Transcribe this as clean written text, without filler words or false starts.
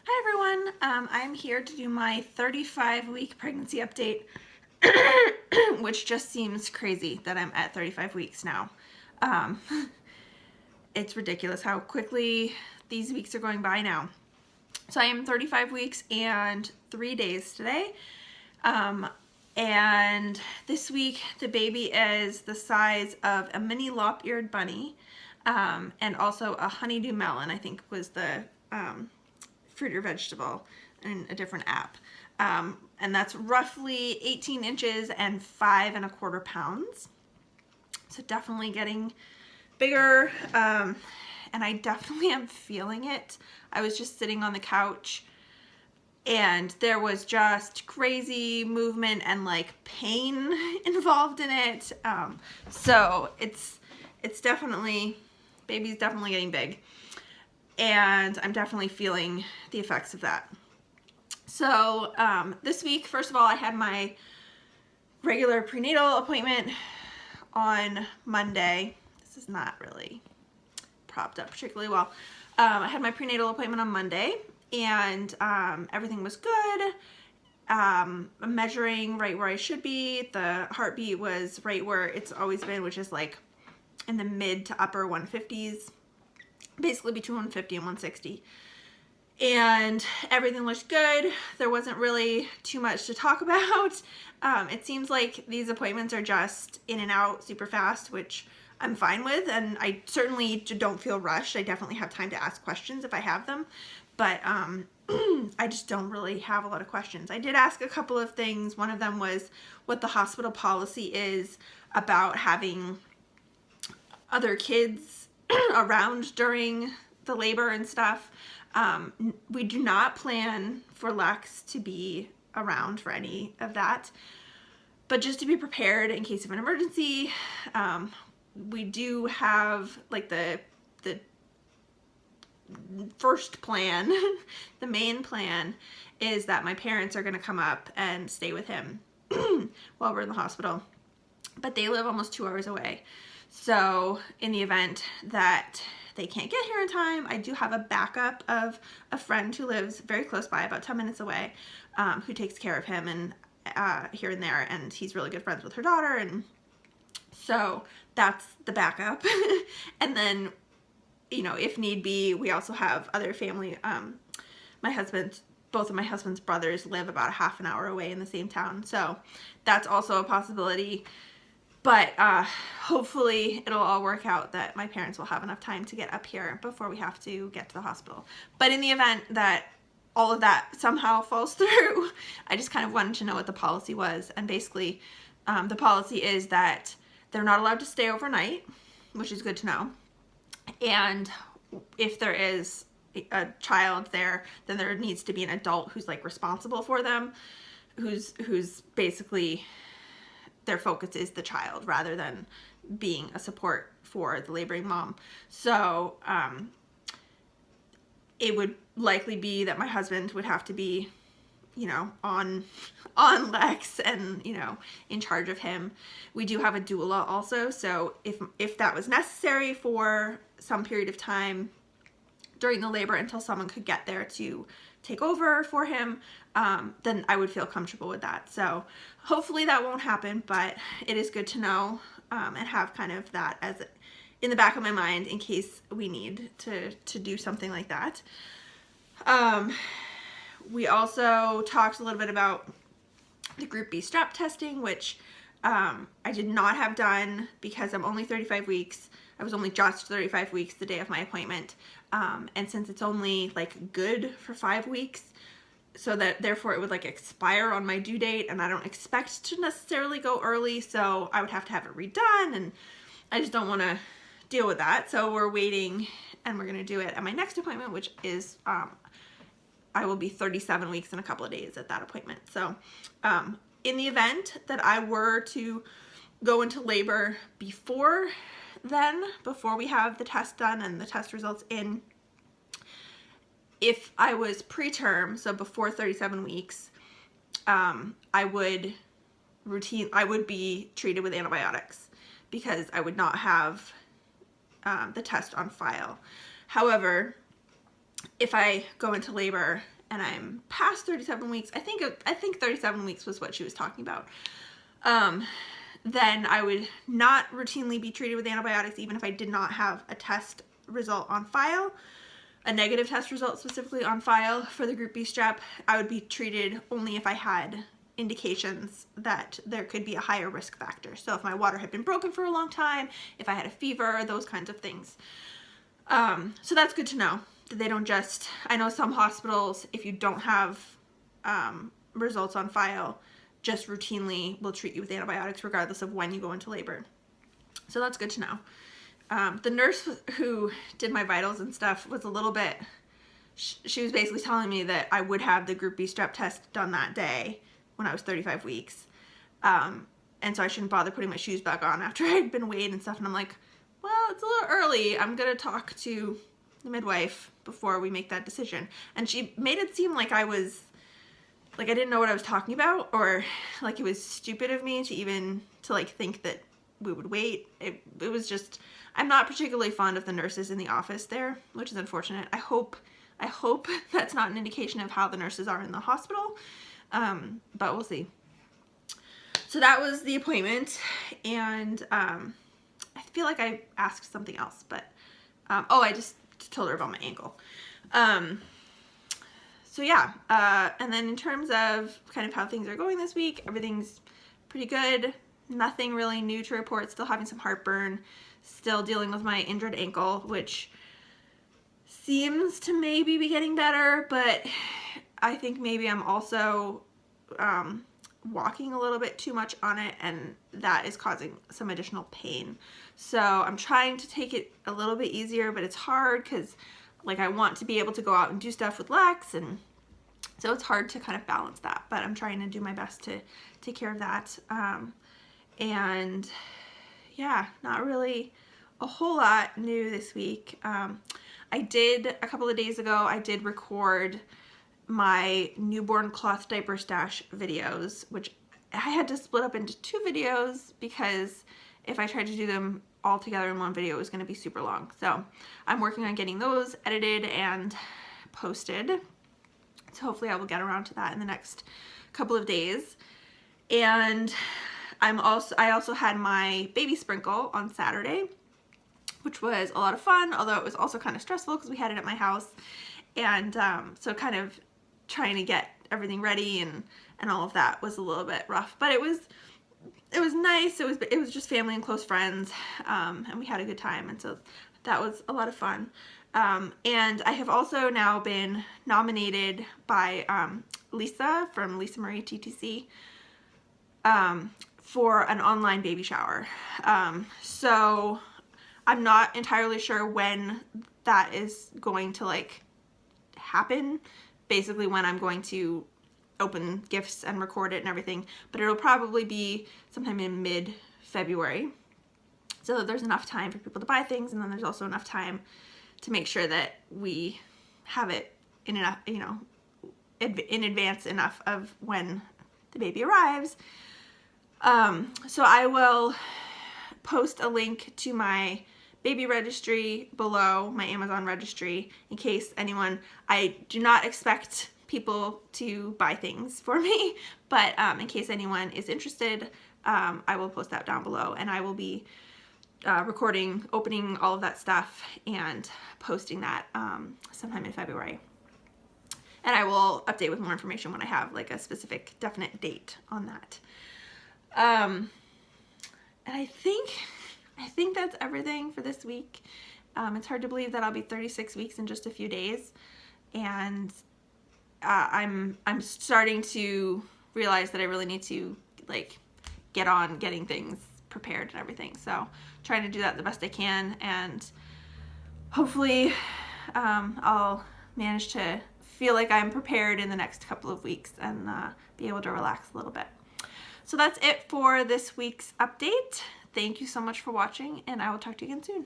Hi everyone, I'm here to do my 35-week pregnancy update, which just seems crazy that I'm at 35 weeks now. Um, it's ridiculous how quickly these weeks are going by now. So I am 35 weeks and 3 days today. And this week the baby is the size of a mini lop-eared bunny, and also a honeydew melon, I think was the fruit or vegetable in a different app. And that's roughly 18 inches and 5¼ pounds. So definitely getting bigger. And I definitely am feeling it. I was just sitting on the couch and there was just crazy movement and like pain involved in it. So it's definitely, baby's definitely getting big. And I'm definitely feeling the effects of that. So this week, first of all, I had my regular prenatal appointment on Monday. This is not really propped up particularly well. I had my prenatal appointment on Monday, and everything was good. I'm measuring right where I should be. The heartbeat was right where it's always been, which is like in the mid to upper 150s. Basically between 150 and 160. And everything looked good. There wasn't really too much to talk about. It seems like these appointments are just in and out super fast, which I'm fine with, and I certainly don't feel rushed. I definitely have time to ask questions if I have them, but I just don't really have a lot of questions. I did ask a couple of things. One of them was what the hospital policy is about having other kids around during the labor and stuff. We do not plan for Lex to be around for any of that, but just to be prepared in case of an emergency. We do have like the first plan, the main plan is that my parents are going to come up and stay with him while we're in the hospital, but they live almost 2 hours away. So in the event that they can't get here in time, I do have a backup of a friend who lives very close by, about 10 minutes away, who takes care of him and here and there, and he's really good friends with her daughter, and so that's the backup. And then, you know, if need be, we also have other family. Both of my husband's brothers live about a half an hour away in the same town, so that's also a possibility. But hopefully it'll all work out that my parents will have enough time to get up here before we have to get to the hospital. But in the event that all of that somehow falls through, I just kind of wanted to know what the policy was. And basically the policy is that they're not allowed to stay overnight, which is good to know. And if there is a child there, then there needs to be an adult who's like responsible for them, who's basically their focus is the child rather than being a support for the laboring mom. So it would likely be that my husband would have to be, you know, on Lex and, you know, in charge of him. We do have a doula also, so if that was necessary for some period of time during the labor until someone could get there to take over for him, then I would feel comfortable with that. So hopefully that won't happen, but it is good to know and have kind of that as in the back of my mind in case we need to do something like that. We also talked a little bit about the Groupie strap testing, which I did not have done because I'm only 35 weeks. I was only just 35 weeks the day of my appointment. And since it's only like good for 5 weeks, so that therefore it would like expire on my due date, and I don't expect to necessarily go early, so I would have to have it redone, and I just don't want to deal with that. So we're waiting, and we're going to do it at my next appointment, which is I will be 37 weeks in a couple of days at that appointment. So in the event that I were to go into labor before then, before we have the test done and the test results in, if I was preterm, so before 37 weeks, I would be treated with antibiotics because I would not have the test on file. However, if I go into labor and I'm past 37 weeks, I think 37 weeks was what she was talking about, then I would not routinely be treated with antibiotics even if I did not have a test result on file, a negative test result specifically on file for the Group B strep. I would be treated only if I had indications that there could be a higher risk factor. So if my water had been broken for a long time, if I had a fever, those kinds of things. So that's good to know. They don't just, I know some hospitals, if you don't have results on file, just routinely will treat you with antibiotics regardless of when you go into labor. So that's good to know. The nurse who did my vitals and stuff was a little bit, she was basically telling me that I would have the Group B strep test done that day when I was 35 weeks. And so I shouldn't bother putting my shoes back on after I'd been weighed and stuff. And I'm like, well, it's a little early. I'm going to talk to the midwife before we make that decision. And she made it seem like I was, like I didn't know what I was talking about, or like it was stupid of me to even, to like think that we would wait. It was just, I'm not particularly fond of the nurses in the office there, which is unfortunate. I hope that's not an indication of how the nurses are in the hospital, but we'll see. So that was the appointment, and I feel like I asked something else, but oh, I just told her about my ankle. So yeah, and then in terms of kind of how things are going this week, everything's pretty good. Nothing really new to report. Still having some heartburn, still dealing with my injured ankle, which seems to maybe be getting better, but I think maybe I'm also walking a little bit too much on it, and that is causing some additional pain. So I'm trying to take it a little bit easier, but it's hard because like I want to be able to go out and do stuff with Lex, and so it's hard to kind of balance that, but I'm trying to do my best to take care of that. And yeah, not really a whole lot new this week. I did, a couple of days ago, I did record my newborn cloth diaper stash videos, which I had to split up into 2 videos because if I tried to do them all together in one video, it was going to be super long. So I'm working on getting those edited and posted. So hopefully I will get around to that in the next couple of days. And I also had my baby sprinkle on Saturday, which was a lot of fun, although it was also kind of stressful because we had it at my house. And so kind of trying to get everything ready and all of that was a little bit rough, but it was nice. It was just family and close friends, and we had a good time, and so that was a lot of fun. And I have also now been nominated by Lisa from Lisa Marie TTC for an online baby shower. So I'm not entirely sure when that is going to like happen, basically when I'm going to open gifts and record it and everything, but it'll probably be sometime in mid-February, so that there's enough time for people to buy things, and then there's also enough time to make sure that we have it in enough, you know, in advance enough of when the baby arrives. So I will post a link to my baby registry below, my Amazon registry, in case anyone, I do not expect people to buy things for me, but in case anyone is interested, I will post that down below, and I will be recording, opening all of that stuff and posting that sometime in February. And I will update with more information when I have like a specific definite date on that. And I think that's everything for this week. It's hard to believe that I'll be 36 weeks in just a few days, and I'm starting to realize that I really need to like get on getting things prepared and everything. So trying to do that the best I can, and hopefully I'll manage to feel like I'm prepared in the next couple of weeks and be able to relax a little bit. So that's it for this week's update. Thank you so much for watching, and I will talk to you again soon.